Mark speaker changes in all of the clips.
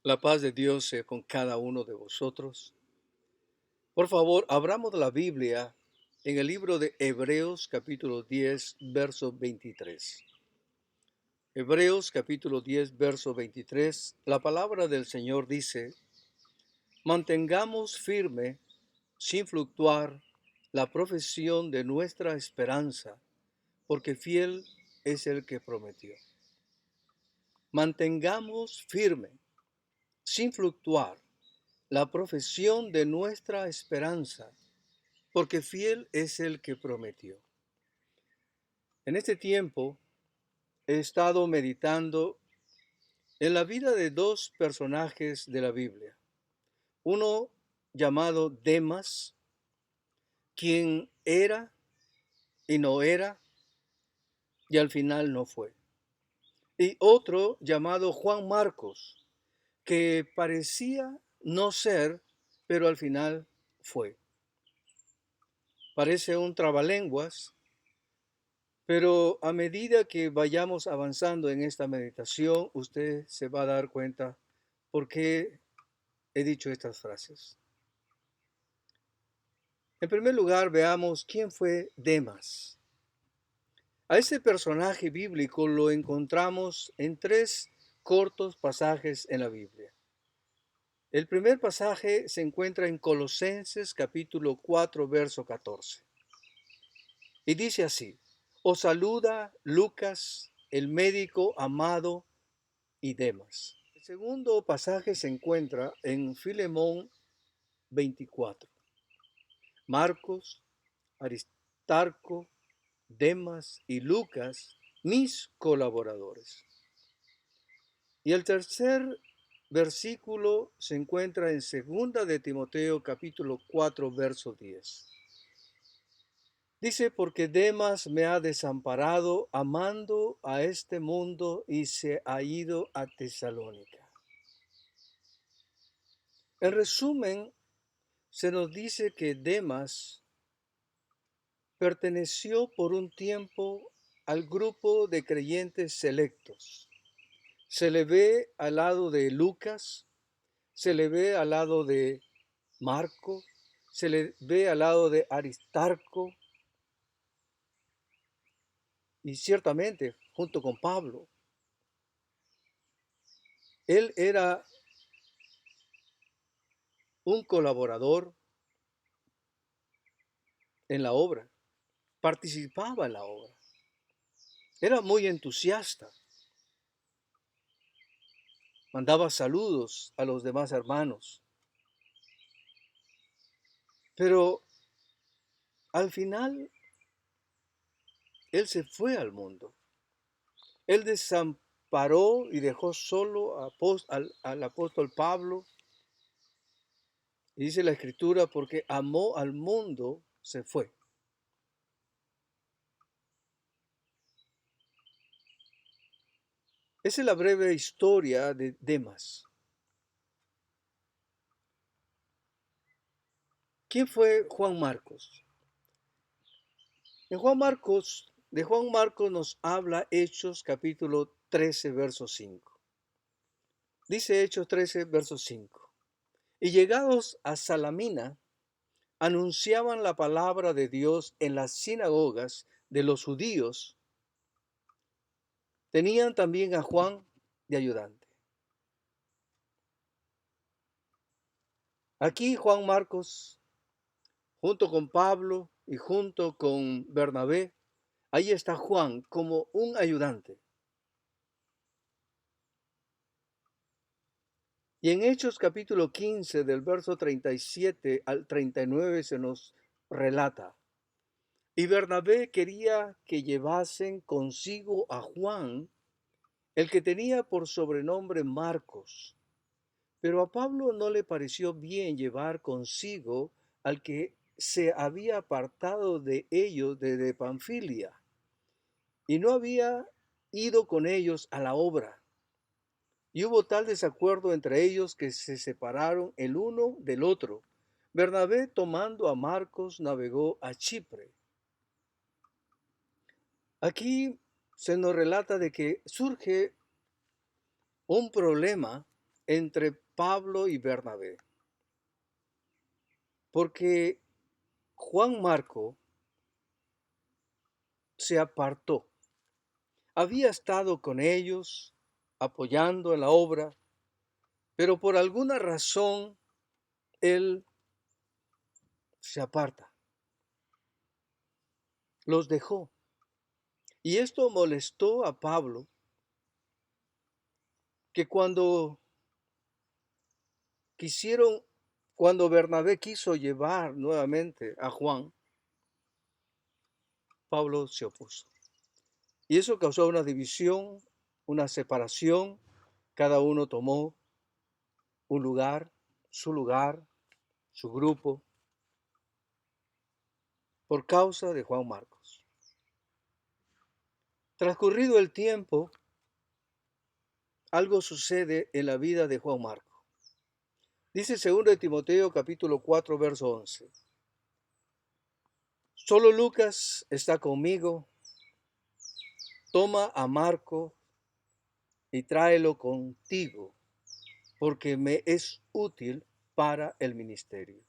Speaker 1: La paz de Dios sea con cada uno de vosotros. Por favor, abramos la Biblia en el libro de Hebreos capítulo 10, verso 23. Hebreos capítulo 10, verso 23. La palabra del Señor dice: mantengamos firme, sin fluctuar, la profesión de nuestra esperanza, porque fiel es el que prometió. Mantengamos firme, sin fluctuar, la profesión de nuestra esperanza, porque fiel es el que prometió. En este tiempo he estado meditando en la vida de dos personajes de la Biblia. Uno llamado Demas, quien era y no era, y al final no fue. Y otro llamado Juan Marcos, que parecía no ser, pero al final fue. Parece un trabalenguas, pero a medida que vayamos avanzando en esta meditación, usted se va a dar cuenta por qué he dicho estas frases. En primer lugar, veamos quién fue Demas. A este personaje bíblico lo encontramos en tres cortos pasajes en la Biblia. El primer pasaje se encuentra en Colosenses capítulo 4, verso 14. Y dice así: os saluda Lucas, el médico amado, y Demas. El segundo pasaje se encuentra en Filemón 24. Marcos, Aristarco, Demas y Lucas, mis colaboradores. Y el tercer versículo se encuentra en segunda de Timoteo capítulo 4, verso 10. Dice: porque Demas me ha desamparado amando a este mundo y se ha ido a Tesalónica. En resumen, se nos dice que Demas perteneció por un tiempo al grupo de creyentes selectos. Se le ve al lado de Lucas, se le ve al lado de Marco, se le ve al lado de Aristarco y ciertamente junto con Pablo. Él era un colaborador en la obra, participaba en la obra, era muy entusiasta, mandaba saludos a los demás hermanos, pero al final él se fue al mundo. Él desamparó y dejó solo al apóstol Pablo. Y dice la escritura: porque amó al mundo, se fue. Esa es la breve historia de Demas. ¿Quién fue Juan Marcos? De Juan Marcos nos habla Hechos capítulo 13, verso 5. Dice Hechos 13, verso 5. Y llegados a Salamina, anunciaban la palabra de Dios en las sinagogas de los judíos. Tenían también a Juan de ayudante. Aquí Juan Marcos, junto con Pablo y junto con Bernabé, ahí está Juan como un ayudante. Y en Hechos capítulo 15, del verso 37 al 39 se nos relata: y Bernabé quería que llevasen consigo a Juan, el que tenía por sobrenombre Marcos. Pero a Pablo no le pareció bien llevar consigo al que se había apartado de ellos desde Panfilia, y no había ido con ellos a la obra. Y hubo tal desacuerdo entre ellos que se separaron el uno del otro. Bernabé, tomando a Marcos, navegó a Chipre. Aquí se nos relata de que surge un problema entre Pablo y Bernabé, porque Juan Marco se apartó. Había estado con ellos, apoyando en la obra, pero por alguna razón él se aparta, los dejó. Y esto molestó a Pablo, que cuando Bernabé quiso llevar nuevamente a Juan, Pablo se opuso. Y eso causó una división, una separación. Cada uno tomó un lugar, su grupo, por causa de Juan Marcos. Transcurrido el tiempo, algo sucede en la vida de Juan Marcos. Dice 2 Timoteo capítulo 4, verso 11. Solo Lucas está conmigo. Toma a Marco y tráelo contigo, porque me es útil para el ministerio.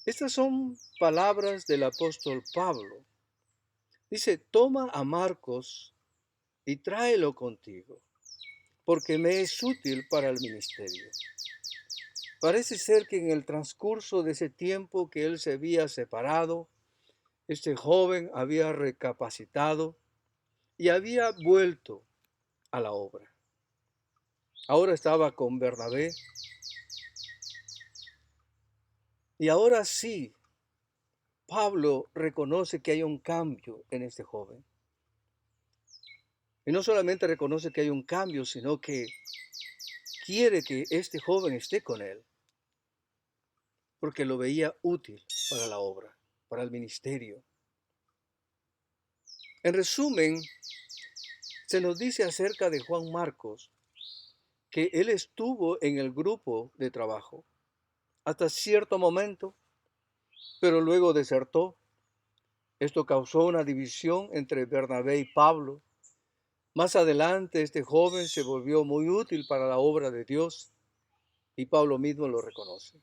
Speaker 1: Estas son palabras del apóstol Pablo. Dice, toma a Marcos y tráelo contigo, porque me es útil para el ministerio. Parece ser que en el transcurso de ese tiempo que él se había separado, este joven había recapacitado y había vuelto a la obra. Ahora estaba con Bernabé y ahora sí, Pablo reconoce que hay un cambio en este joven. Y no solamente reconoce que hay un cambio, sino que quiere que este joven esté con él, porque lo veía útil para la obra, para el ministerio. En resumen, se nos dice acerca de Juan Marcos que él estuvo en el grupo de trabajo hasta cierto momento, pero luego desertó. Esto causó una división entre Bernabé y Pablo. Más adelante este joven se volvió muy útil para la obra de Dios y Pablo mismo lo reconoce.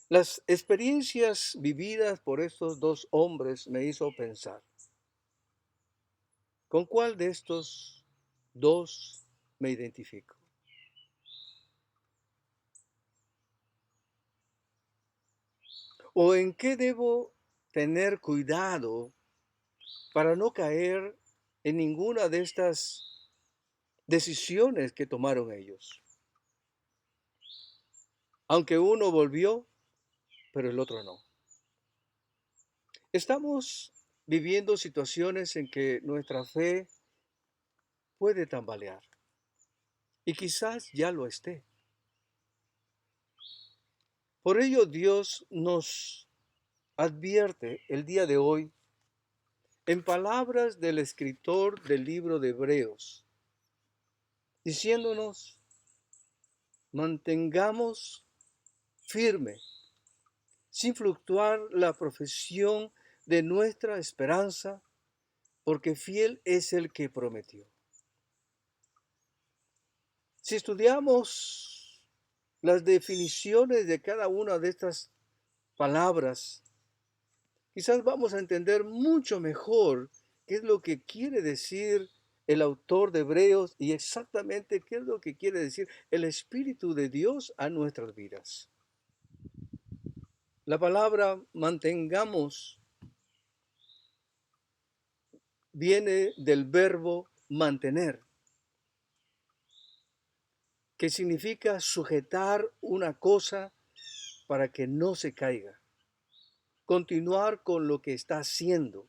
Speaker 1: Las experiencias vividas por estos dos hombres me hizo pensar, ¿con cuál de estos dos me identifico? ¿O en qué debo tener cuidado para no caer en ninguna de estas decisiones que tomaron ellos? Aunque uno volvió, pero el otro no. Estamos viviendo situaciones en que nuestra fe puede tambalear y quizás ya lo esté. Por ello Dios nos advierte el día de hoy en palabras del escritor del libro de Hebreos, diciéndonos, mantengamos firme, sin fluctuar la profesión de nuestra esperanza, porque fiel es el que prometió. Si estudiamos las definiciones de cada una de estas palabras, quizás vamos a entender mucho mejor qué es lo que quiere decir el autor de Hebreos y exactamente qué es lo que quiere decir el Espíritu de Dios a nuestras vidas. La palabra mantengamos viene del verbo mantener, que significa sujetar una cosa para que no se caiga, continuar con lo que está haciendo,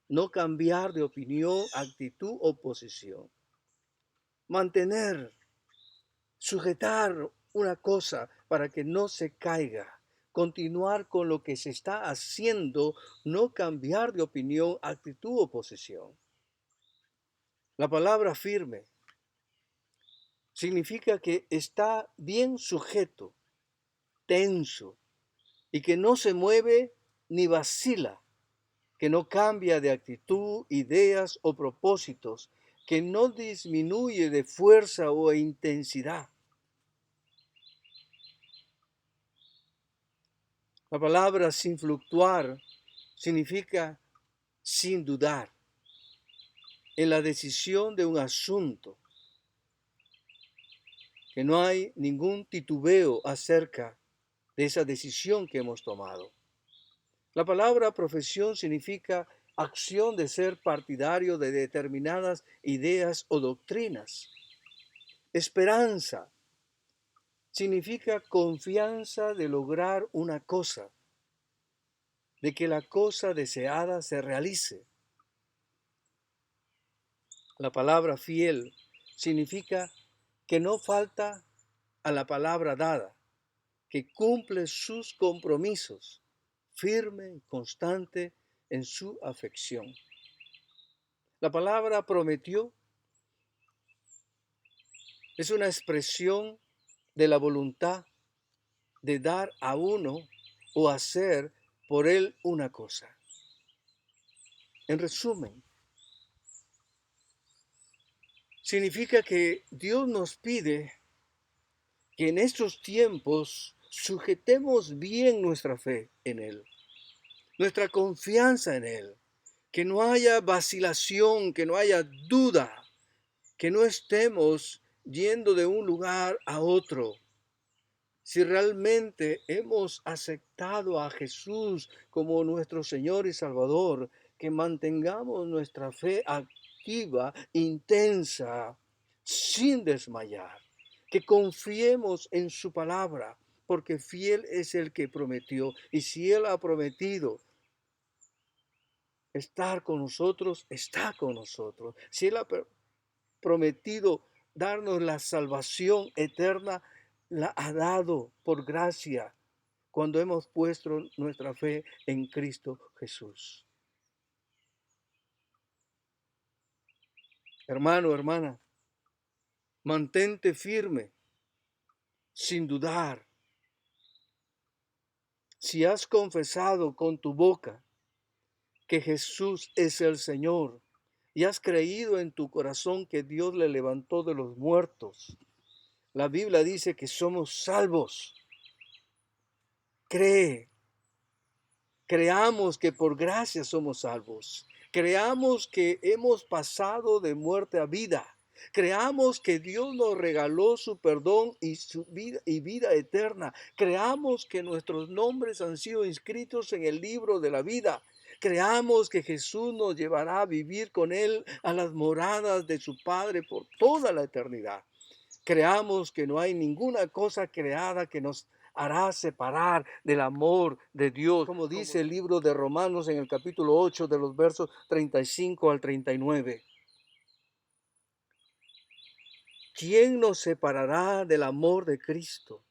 Speaker 1: no cambiar de opinión, actitud o posición. Mantener, sujetar una cosa para que no se caiga, continuar con lo que se está haciendo, no cambiar de opinión, actitud o posición. La palabra firme significa que está bien sujeto, tenso, y que no se mueve ni vacila, que no cambia de actitud, ideas o propósitos, que no disminuye de fuerza o intensidad. La palabra sin fluctuar significa sin dudar en la decisión de un asunto, que no hay ningún titubeo acerca de esa decisión que hemos tomado. La palabra profesión significa acción de ser partidario de determinadas ideas o doctrinas. Esperanza significa confianza de lograr una cosa, de que la cosa deseada se realice. La palabra fiel significa que no falta a la palabra dada, que cumple sus compromisos, firme y constante en su afección. La palabra prometió es una expresión de la voluntad de dar a uno o hacer por él una cosa. En resumen, significa que Dios nos pide que en estos tiempos sujetemos bien nuestra fe en Él, nuestra confianza en Él, que no haya vacilación, que no haya duda, que no estemos yendo de un lugar a otro. Si realmente hemos aceptado a Jesús como nuestro Señor y Salvador, que mantengamos nuestra fe activa, intensa, sin desmayar, que confiemos en su palabra, porque fiel es el que prometió. Y si Él ha prometido estar con nosotros, está con nosotros. Si Él ha prometido darnos la salvación eterna, la ha dado por gracia cuando hemos puesto nuestra fe en Cristo Jesús. Hermano, hermana, mantente firme, sin dudar. Si has confesado con tu boca que Jesús es el Señor y has creído en tu corazón que Dios le levantó de los muertos, la Biblia dice que somos salvos. Creamos que por gracia somos salvos. Creamos que hemos pasado de muerte a vida. Creamos que Dios nos regaló su perdón y su vida eterna. Creamos que nuestros nombres han sido inscritos en el libro de la vida. Creamos que Jesús nos llevará a vivir con Él a las moradas de su Padre por toda la eternidad. Creamos que no hay ninguna cosa creada que nos hará separar del amor de Dios, como dice el libro de Romanos en el capítulo 8 de los versos 35 al 39. ¿Quién nos separará del amor de Cristo?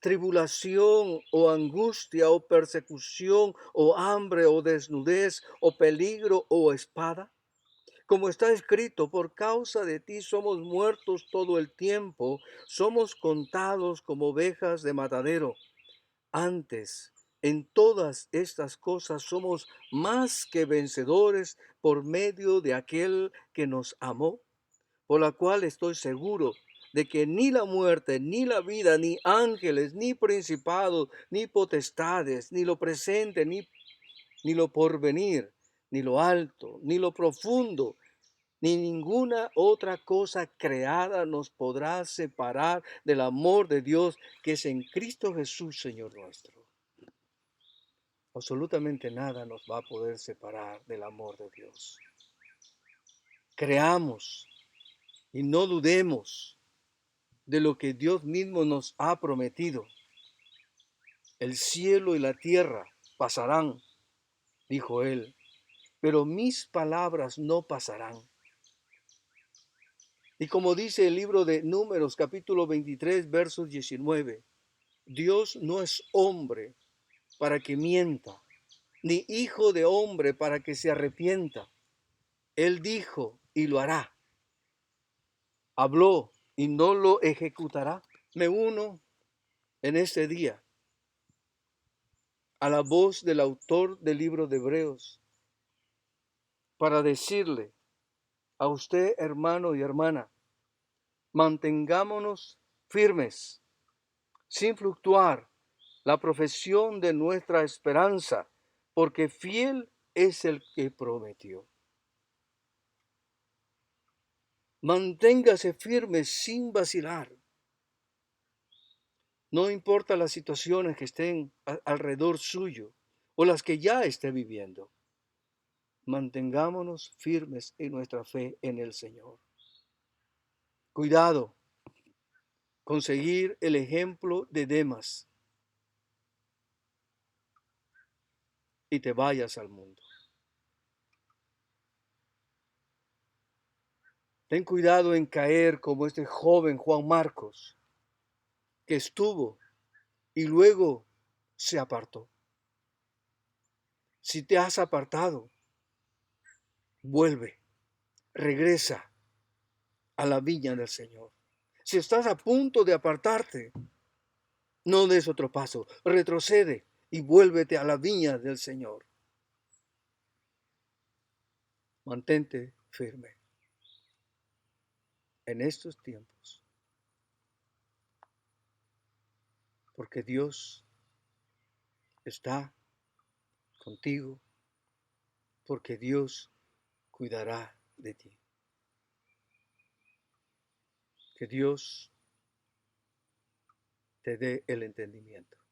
Speaker 1: Tribulación o angustia o persecución o hambre o desnudez o peligro o espada. Como está escrito, por causa de ti somos muertos todo el tiempo, somos contados como ovejas de matadero. Antes, en todas estas cosas somos más que vencedores por medio de aquel que nos amó, por la cual estoy seguro de que ni la muerte, ni la vida, ni ángeles, ni principados, ni potestades, ni lo presente, ni lo porvenir, ni lo alto, ni lo profundo, ni ninguna otra cosa creada nos podrá separar del amor de Dios que es en Cristo Jesús, Señor nuestro. Absolutamente nada nos va a poder separar del amor de Dios. Creamos y no dudemos de lo que Dios mismo nos ha prometido. El cielo y la tierra pasarán, dijo él, pero mis palabras no pasarán. Y como dice el libro de Números, capítulo 23, versos 19, Dios no es hombre para que mienta, ni hijo de hombre para que se arrepienta. Él dijo y lo hará. Habló y no lo ejecutará. Me uno en este día a la voz del autor del libro de Hebreos para decirle a usted, hermano y hermana, mantengámonos firmes, sin fluctuar, la profesión de nuestra esperanza, porque fiel es el que prometió. Manténgase firme sin vacilar. No importa las situaciones que estén alrededor suyo o las que ya esté viviendo. Mantengámonos firmes en nuestra fe en el Señor. Cuidado con seguir el ejemplo de Demas y te vayas al mundo. Ten cuidado en caer como este joven Juan Marcos, que estuvo y luego se apartó. Si te has apartado, vuelve, regresa a la viña del Señor. Si estás a punto de apartarte, no des otro paso, retrocede y vuélvete a la viña del Señor. Mantente firme en estos tiempos, porque Dios está contigo, porque Dios cuidará de ti. Que Dios te dé el entendimiento.